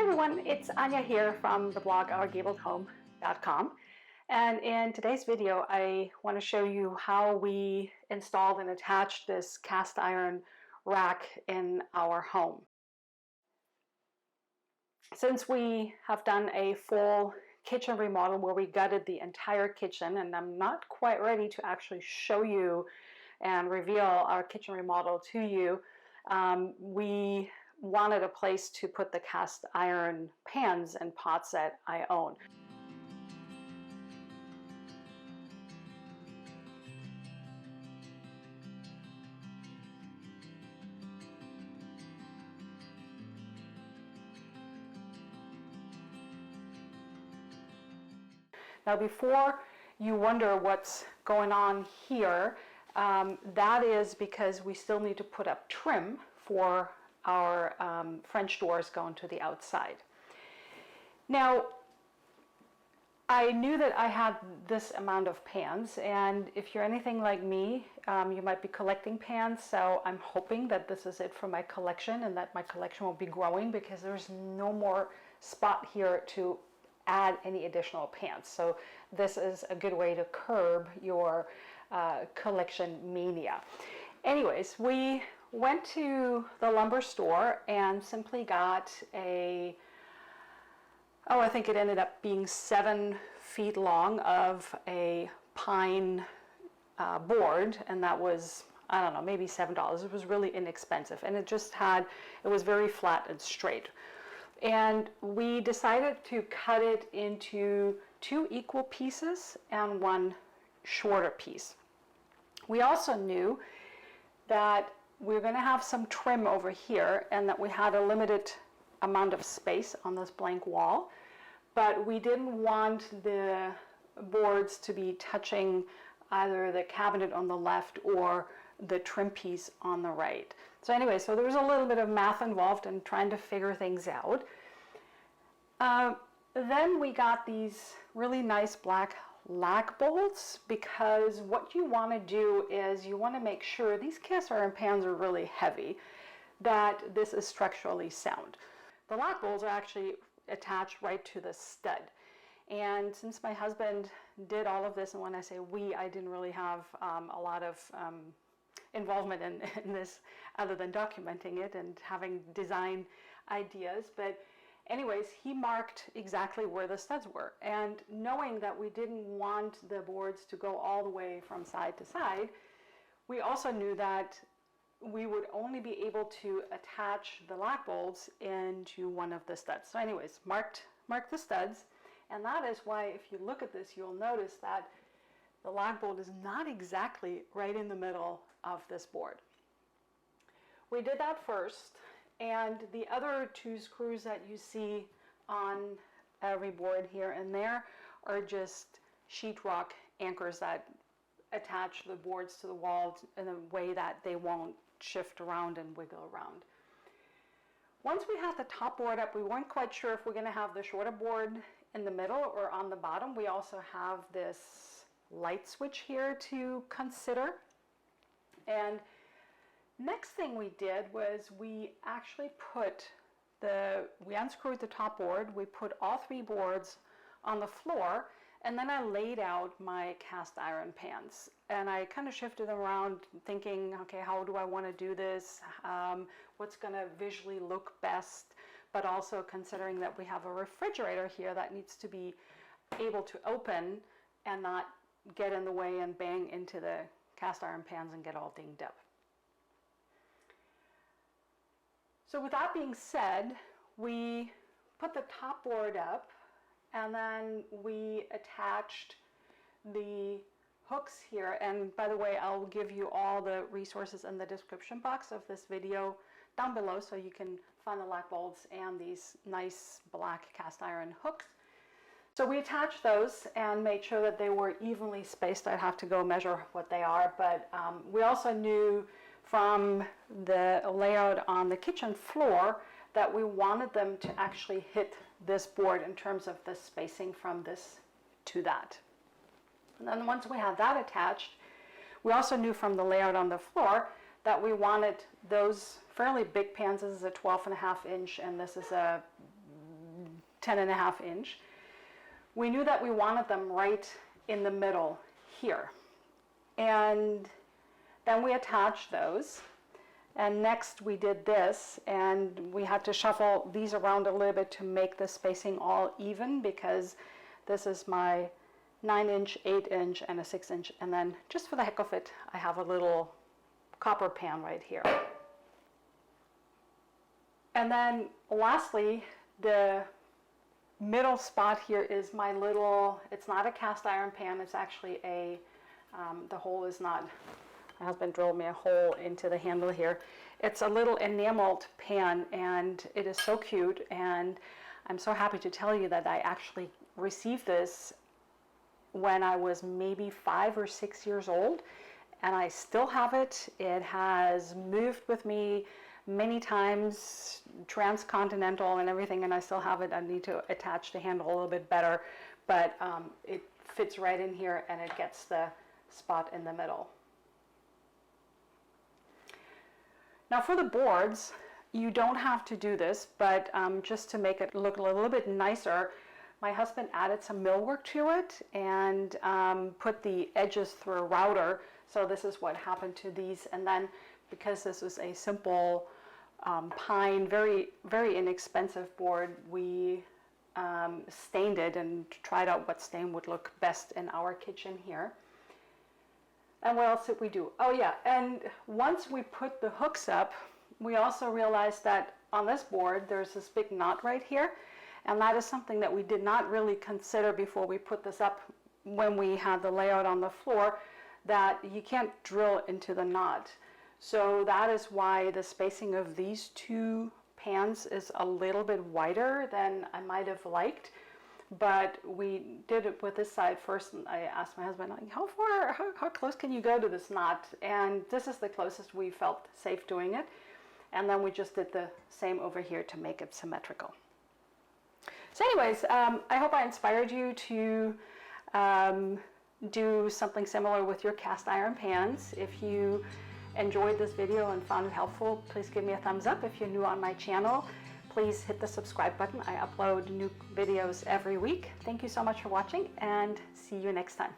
Hey everyone, it's Anya here from the blog ourgabledhome.com, and in today's video I want to show you how we installed and attached this cast iron rack in our home. Since we have done a full kitchen remodel where we gutted the entire kitchen, and I'm not quite ready to actually show you and reveal our kitchen remodel to you, we wanted a place to put the cast iron pans and pots that I own. Now before you wonder what's going on here, that is because we still need to put up trim for our French doors going to the outside. Now, I knew that I had this amount of pans, and if you're anything like me, you might be collecting pans, so I'm hoping that this is it for my collection and that my collection will be growing, because there's no more spot here to add any additional pans. So this is a good way to curb your collection mania. Anyways, we went to the lumber store and simply got a, I think it ended up being 7 feet long of a pine board, and that was, I don't know, maybe $7. It was really inexpensive, and it was very flat and straight. And we decided to cut it into 2 equal pieces and 1 shorter piece. We also knew that we were going to have some trim over here and that we had a limited amount of space on this blank wall, but we didn't want the boards to be touching either the cabinet on the left or the trim piece on the right. So anyway, so there was a little bit of math involved in trying to figure things out. Then we got these really nice black lac bolts, because what you want to do is you want to make sure these cast iron pans are really heavy, that this is structurally sound. The lac bolts are actually attached right to the stud. And since my husband did all of this, and when I say we, I didn't really have a lot of involvement in this other than documenting it and having design ideas, but anyways, he marked exactly where the studs were. And knowing that we didn't want the boards to go all the way from side to side, we also knew that we would only be able to attach the lac bolts into one of the studs. So anyways, marked the studs, and that is why if you look at this, you'll notice that the lac bolt is not exactly right in the middle of this board. We did that first, and the other 2 screws that you see on every board here and there are just sheetrock anchors that attach the boards to the wall in a way that they won't shift around and wiggle around. Once we had the top board up, we weren't quite sure if we're going to have the shorter board in the middle or on the bottom. We also have this light switch here to consider. And next thing we did was we actually we unscrewed the top board, we put all 3 boards on the floor, and then I laid out my cast iron pans. And I kind of shifted them around thinking, okay, how do I want to do this? What's going to visually look best? But also considering that we have a refrigerator here that needs to be able to open and not get in the way and bang into the cast iron pans and get all dinged up. So with that being said, we put the top board up, and then we attached the hooks here. And by the way, I'll give you all the resources in the description box of this video down below, so you can find the lac bolts and these nice black cast iron hooks. So we attached those and made sure that they were evenly spaced. I'd have to go measure what they are, but we also knew from the layout on the kitchen floor that we wanted them to actually hit this board in terms of the spacing from this to that. And then once we had that attached, we also knew from the layout on the floor that we wanted those fairly big pans. This is a 12.5 inch and this is a 10.5 inch. We knew that we wanted them right in the middle here. And then we attached those. And next we did this, and we had to shuffle these around a little bit to make the spacing all even, because this is my 9 inch, 8 inch, and a 6 inch. And then just for the heck of it, I have a little copper pan right here. And then lastly, the middle spot here is my little, it's not a cast iron pan, it's actually a, the hole is not, my husband drilled me a hole into the handle here. It's a little enameled pan, and it is so cute, and I'm so happy to tell you that I actually received this when I was maybe 5 or 6 years old, and I still have it. It has moved with me many times, transcontinental and everything, and I still have it. I need to attach the handle a little bit better, but it fits right in here, and it gets the spot in the middle. Now for the boards, you don't have to do this, but just to make it look a little bit nicer, my husband added some millwork to it and put the edges through a router. So this is what happened to these. And then because this was a simple pine, very, very inexpensive board, we stained it and tried out what stain would look best in our kitchen here. And what else did we do? Oh yeah, and once we put the hooks up, we also realized that on this board there's this big knot right here, and that is something that we did not really consider before we put this up when we had the layout on the floor, that you can't drill into the knot. So that is why the spacing of these two pans is a little bit wider than I might have liked. But we did it with this side first, and I asked my husband, like, how close can you go to this knot? And this is the closest we felt safe doing it. And then we just did the same over here to make it symmetrical. So anyways, I hope I inspired you to do something similar with your cast iron pans. If you enjoyed this video and found it helpful, please give me a thumbs up. If you're new on my channel, please hit the subscribe button. I upload new videos every week. Thank you so much for watching, and see you next time.